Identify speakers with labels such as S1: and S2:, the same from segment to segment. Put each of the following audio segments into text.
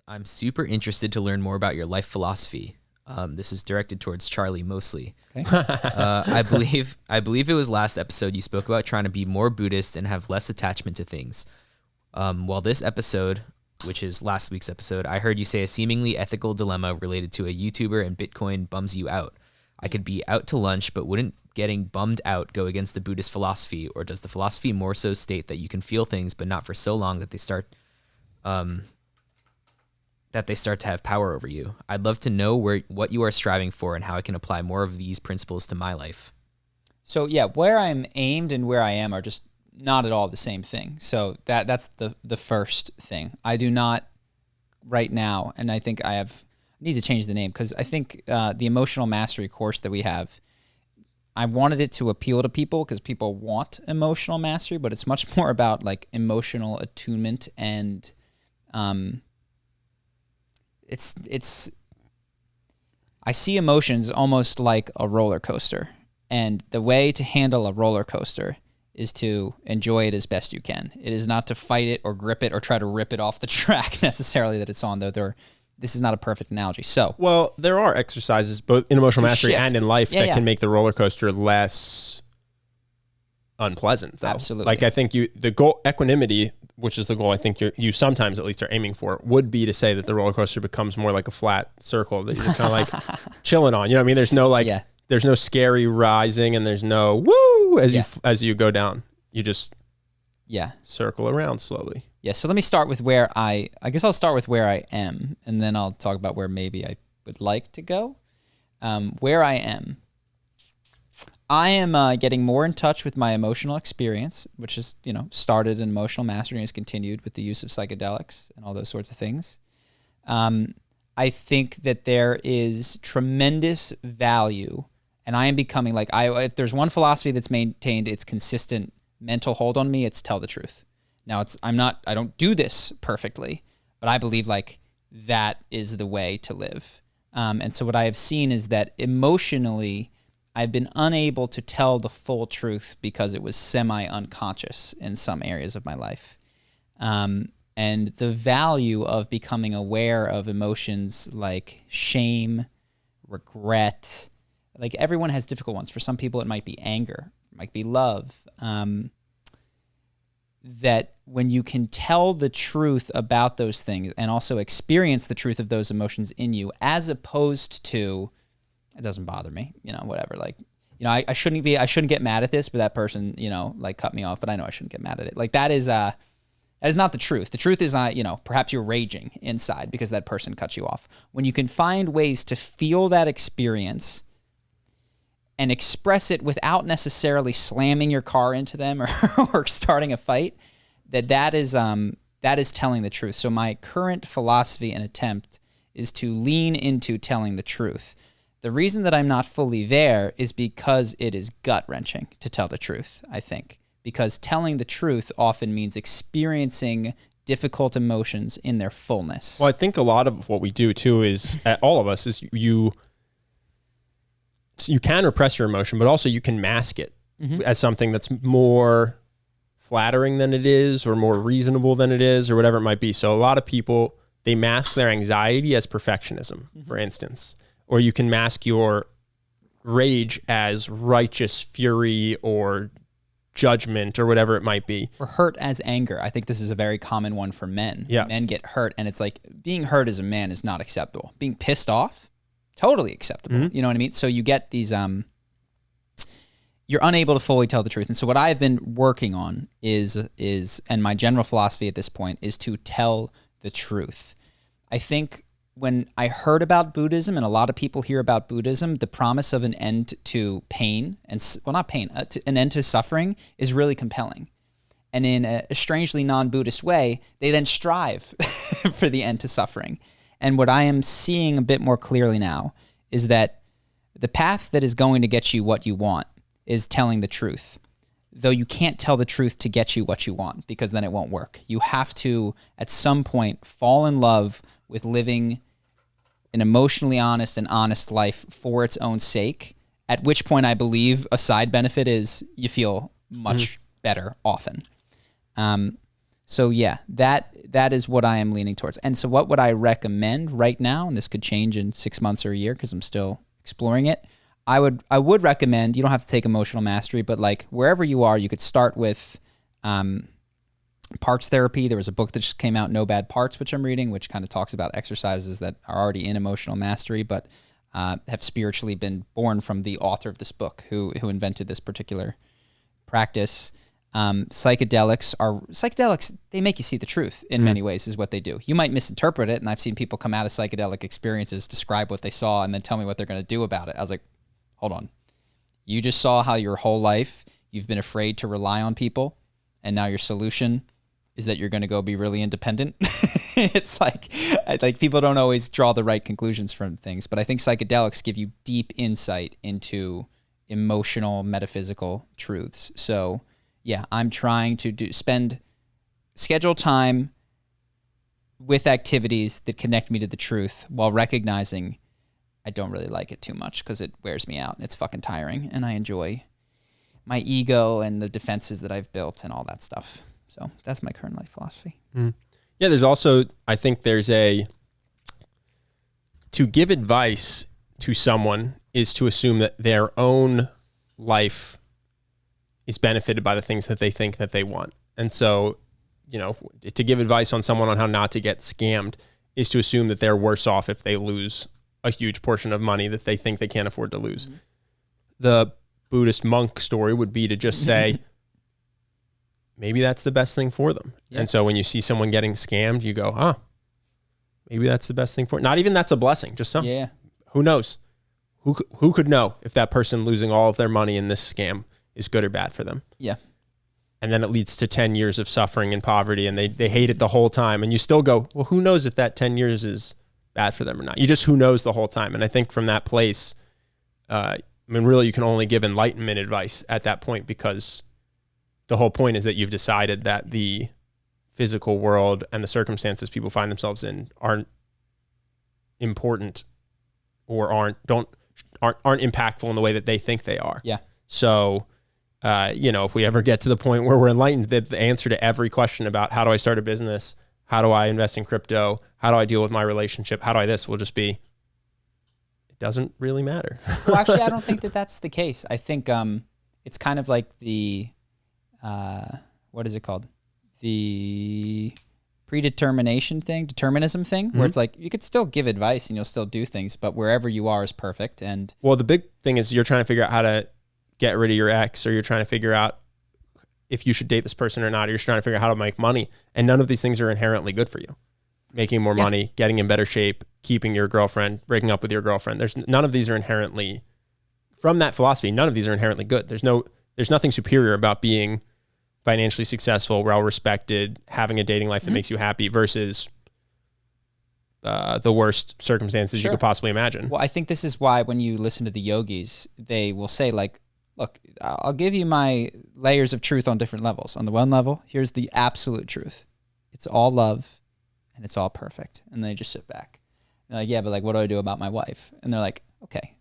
S1: I'm super interested to learn more about your life philosophy. This is directed towards Charlie mostly.
S2: Okay.
S1: I believe it was last episode you spoke about trying to be more Buddhist and have less attachment to things. While this episode, which is last week's episode, I heard you say a seemingly ethical dilemma related to a YouTuber and Bitcoin bums you out. I could be out to lunch, but wouldn't getting bummed out go against the Buddhist philosophy, or does the philosophy more so state that you can feel things, but not for so long that they start to have power over you? I'd love to know what you are striving for and how I can apply more of these principles to my life.
S2: So yeah, where I'm aimed and where I am are just not at all the same thing. So that's the first thing. I do not right now, and I think I need to change the name, because I think the emotional mastery course that we have, I wanted it to appeal to people because people want emotional mastery, but it's much more about like emotional attunement and it's I see emotions almost like a roller coaster, and the way to handle a roller coaster is to enjoy it as best you can. It is not to fight it or grip it or try to rip it off the track necessarily that it's on, though this is not a perfect analogy. So,
S3: well, there are exercises both in emotional mastery and in life that can make the roller coaster less unpleasant, though.
S2: Absolutely.
S3: Like, I think the goal, equanimity, which is the goal I think you sometimes at least are aiming for, would be to say that the roller coaster becomes more like a flat circle that you're just kind of like chilling on. You know what I mean? There's no there's no scary rising, and there's no woo as you go down. You just circle around slowly.
S2: Yeah, so let me start with where I guess I'll start with where I am, and then I'll talk about where maybe I would like to go. Where I am getting more in touch with my emotional experience, which is, started in emotional mastery and has continued with the use of psychedelics and all those sorts of things. I think that there is tremendous value, and I am becoming if there's one philosophy that's maintained its consistent mental hold on me, it's tell the truth. Now I don't do this perfectly, but I believe that is the way to live. And so what I have seen is that emotionally, I've been unable to tell the full truth because it was semi-unconscious in some areas of my life. And the value of becoming aware of emotions like shame, regret, everyone has difficult ones. For some people, it might be anger, it might be love. That when you can tell the truth about those things and also experience the truth of those emotions in you, as opposed to, it doesn't bother me, whatever. I shouldn't get mad at this, but that person, cut me off, but I know I shouldn't get mad at it. That is not the truth. The truth is not, perhaps you're raging inside because that person cut you off. When you can find ways to feel that experience and express it without necessarily slamming your car into them or starting a fight, that is telling the truth. So my current philosophy and attempt is to lean into telling the truth. The reason that I'm not fully there is because it is gut-wrenching to tell the truth, I think. Because telling the truth often means experiencing difficult emotions in their fullness.
S3: Well, I think a lot of what we do, too, is, all of us, is you can repress your emotion, but also you can mask it as something that's more flattering than it is, or more reasonable than it is, or whatever it might be. So a lot of people, they mask their anxiety as perfectionism, for instance. Or you can mask your rage as righteous fury or judgment or whatever it might be.
S2: Or hurt as anger. I think this is a very common one for men.
S3: Yeah.
S2: Men get hurt, and it's being hurt as a man is not acceptable. Being pissed off, totally acceptable. You know what I mean? So you get these, you're unable to fully tell the truth. And so what I've been working on is, and my general philosophy at this point is to tell the truth. I think when I heard about Buddhism, and a lot of people hear about Buddhism, the promise of an end to pain, not pain, an end to suffering is really compelling. And in a strangely non-Buddhist way, they then strive for the end to suffering. And what I am seeing a bit more clearly now is that the path that is going to get you what you want is telling the truth. Though you can't tell the truth to get you what you want, because then it won't work. You have to, at some point, fall in love with living an emotionally honest and honest life for its own sake, at which point I believe a side benefit is you feel much better often. So yeah, that is what I am leaning towards. And so what would I recommend right now? And this could change in 6 months or a year because I'm still exploring it. I would recommend, you don't have to take emotional mastery, but like wherever you are, you could start with parts therapy. There was a book that just came out, No Bad Parts, which I'm reading, which kind of talks about exercises that are already in emotional mastery, but have spiritually been born from the author of this book who invented this particular practice. Psychedelics, they make you see the truth in many ways is what they do. You might misinterpret it, and I've seen people come out of psychedelic experiences, describe what they saw, and then tell me what they're going to do about it. I was like, hold on. You just saw how your whole life you've been afraid to rely on people, and now your solution is that you're going to go be really independent. It's like people don't always draw the right conclusions from things, but I think psychedelics give you deep insight into emotional, metaphysical truths. So yeah, I'm trying to schedule time with activities that connect me to the truth while recognizing I don't really like it too much because it wears me out and it's fucking tiring, and I enjoy my ego and the defenses that I've built and all that stuff. So that's my current life philosophy.
S3: Yeah, there's also, I think there's to give advice to someone is to assume that their own life is benefited by the things that they think that they want. And so, to give advice on someone on how not to get scammed is to assume that they're worse off if they lose a huge portion of money that they think they can't afford to lose. Mm-hmm. The Buddhist monk story would be to just say, maybe that's the best thing for them. Yeah. And so when you see someone getting scammed, you go, maybe that's the best thing for it. Not even that's a blessing, just some.
S2: Yeah.
S3: Who knows? Who could know if that person losing all of their money in this scam is good or bad for them?
S2: Yeah.
S3: And then it leads to 10 years of suffering and poverty, and they hate it the whole time. And you still go, well, who knows if that 10 years is bad for them or not? You just who knows the whole time. And I think from that place, really you can only give enlightenment advice at that point, because the whole point is that you've decided that the physical world and the circumstances people find themselves in aren't important or aren't impactful in the way that they think they are.
S2: Yeah.
S3: So, if we ever get to the point where we're enlightened, that the answer to every question about how do I start a business, how do I invest in crypto, how do I deal with my relationship, how do I this, will just be, it doesn't really matter.
S2: Well, actually, I don't think that that's the case. I think it's kind of like the, what is it called? The determinism thing, where it's like you could still give advice and you'll still do things, but wherever you are is perfect. And
S3: well, the big thing is you're trying to figure out how to get rid of your ex, or you're trying to figure out if you should date this person or not, or you're trying to figure out how to make money. And none of these things are inherently good for you. Making more money, getting in better shape, keeping your girlfriend, breaking up with your girlfriend. None of these are inherently, from that philosophy, none of these are inherently good. There's nothing superior about being financially successful, well-respected, having a dating life that makes you happy versus the worst circumstances you could possibly imagine.
S2: Well, I think this is why when you listen to the yogis, they will say like, look, I'll give you my layers of truth on different levels. On the one level, here's the absolute truth. It's all love and it's all perfect. And they just sit back. And like, yeah, but like, what do I do about my wife? And they're like, okay.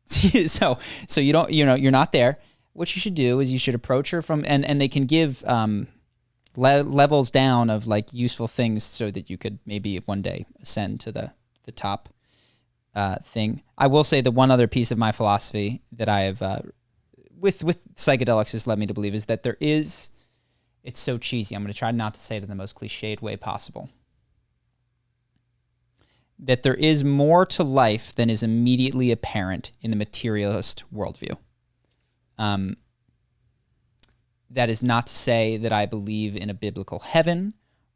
S2: so you don't, you're not there. What you should do is you should approach her from, and they can give levels down of like useful things so that you could maybe one day ascend to the top thing. I will say the one other piece of my philosophy that I have with psychedelics has led me to believe is that it's so cheesy. I'm going to try not to say it in the most cliched way possible. That there is more to life than is immediately apparent in the materialist worldview. That is not to say that I believe in a biblical heaven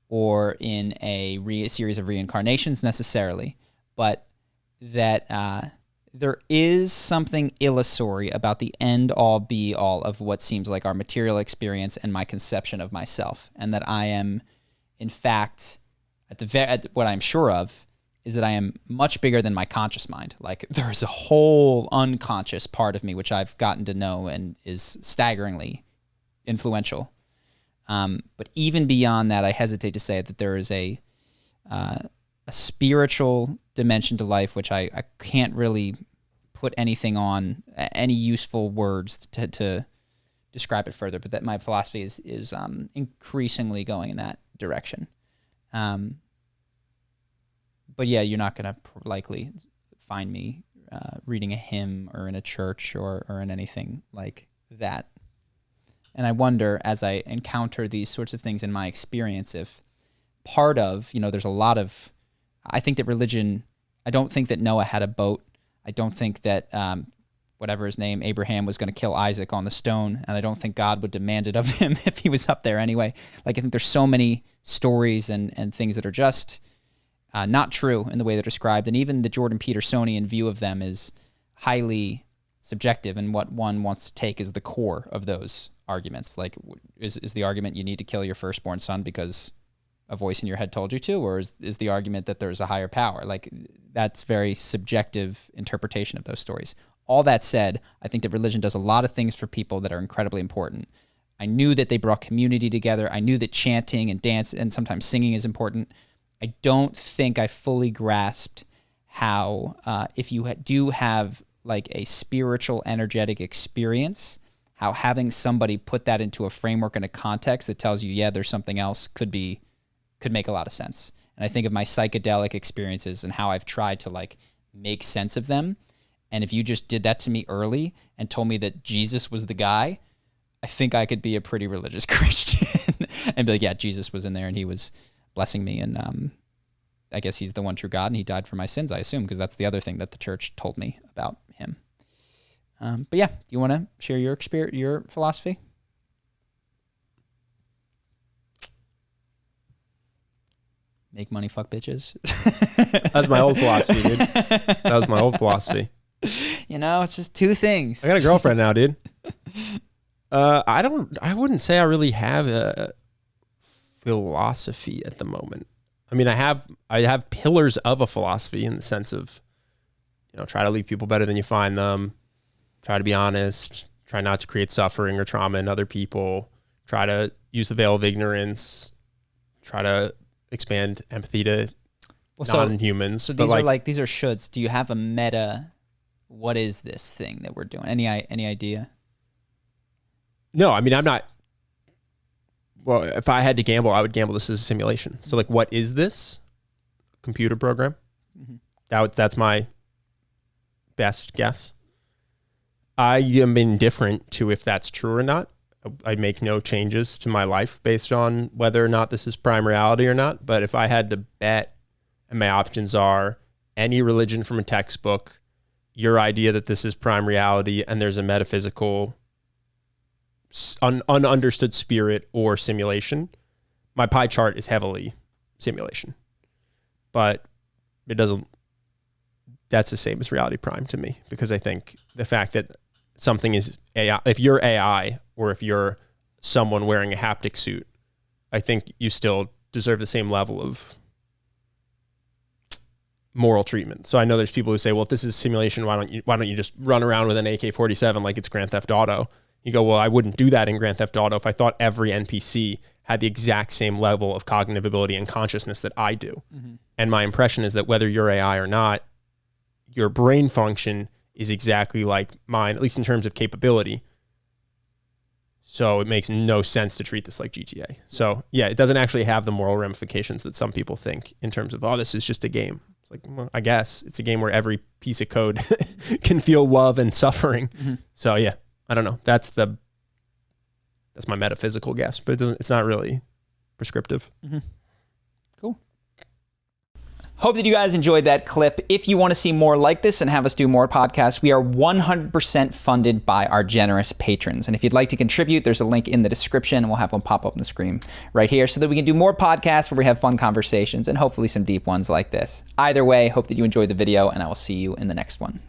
S2: or in a series of reincarnations necessarily, but that there is something illusory about the end-all, be-all of what seems like our material experience and my conception of myself, and that I am, in fact, what I'm sure of, is that I am much bigger than my conscious mind. Like there's a whole unconscious part of me which I've gotten to know and is staggeringly influential. But even beyond that, I hesitate to say that there is a spiritual dimension to life which I can't really put anything on, any useful words to describe it further. But that my philosophy is increasingly going in that direction. But yeah, you're not going to likely find me reading a hymn or in a church or in anything like that. And I wonder, as I encounter these sorts of things in my experience, if part of, there's a lot of, I think that religion, I don't think that Noah had a boat. I don't think that whatever his name, Abraham, was going to kill Isaac on the stone, and I don't think God would demand it of him if he was up there anyway. Like, I think there's so many stories and things that are just not true in the way they're described, and even the Jordan Petersonian view of them is highly subjective, and what one wants to take is the core of those arguments. Like, is the argument you need to kill your firstborn son because a voice in your head told you to, or is the argument that there's a higher power? Like, that's very subjective interpretation of those stories. All that said, I think that religion does a lot of things for people that are incredibly important. I knew that they brought community together. I knew that chanting and dance and sometimes singing is important. I don't think I fully grasped how, if you do have like a spiritual, energetic experience, how having somebody put that into a framework and a context that tells you, yeah, there's something else could make a lot of sense. And I think of my psychedelic experiences and how I've tried to like make sense of them. And if you just did that to me early and told me that Jesus was the guy, I think I could be a pretty religious Christian and be like, yeah, Jesus was in there and he was blessing me. And I guess he's the one true God and he died for my sins, I assume, because that's the other thing that the church told me about him. But yeah, do you want to share your experience, your philosophy? Make money, fuck bitches.
S3: That's my old philosophy, dude. That was my old philosophy.
S2: It's just two things.
S3: I got a girlfriend now, dude. I wouldn't say I really have a philosophy at the moment. I mean, I have pillars of a philosophy in the sense of, try to leave people better than you find them, try to be honest, try not to create suffering or trauma in other people, try to use the veil of ignorance, try to expand empathy to non-humans.
S2: So these are shoulds. Do you have a meta? What is this thing that we're doing? Any idea?
S3: No, I mean, I'm not. Well, if I had to gamble, I would gamble this as a simulation. So, like, what is this? Computer program? Mm-hmm. That's my best guess. I am indifferent to if that's true or not. I make no changes to my life based on whether or not this is prime reality or not. But if I had to bet, and my options are any religion from a textbook, your idea that this is prime reality, and there's a metaphysical ununderstood spirit or simulation, my pie chart is heavily simulation. But it doesn't, that's the same as reality prime to me, because I think the fact that something is AI, if you're AI or if you're someone wearing a haptic suit, I think you still deserve the same level of moral treatment. So I know there's people who say, well, if this is simulation, why don't you just run around with an AK-47 like it's Grand Theft Auto? You go, well, I wouldn't do that in Grand Theft Auto if I thought every NPC had the exact same level of cognitive ability and consciousness that I do. Mm-hmm. And my impression is that whether you're AI or not, your brain function is exactly like mine, at least in terms of capability. So it makes no sense to treat this like GTA. So yeah, it doesn't actually have the moral ramifications that some people think in terms of, oh, this is just a game. It's like, well, I guess it's a game where every piece of code can feel love and suffering. Mm-hmm. So yeah, I don't know. That's my metaphysical guess, but it's not really prescriptive.
S2: Mm-hmm. Cool. Hope that you guys enjoyed that clip. If you want to see more like this and have us do more podcasts, we are 100% funded by our generous patrons. And if you'd like to contribute, there's a link in the description, and we'll have one pop up on the screen right here so that we can do more podcasts where we have fun conversations and hopefully some deep ones like this. Either way, hope that you enjoyed the video, and I will see you in the next one.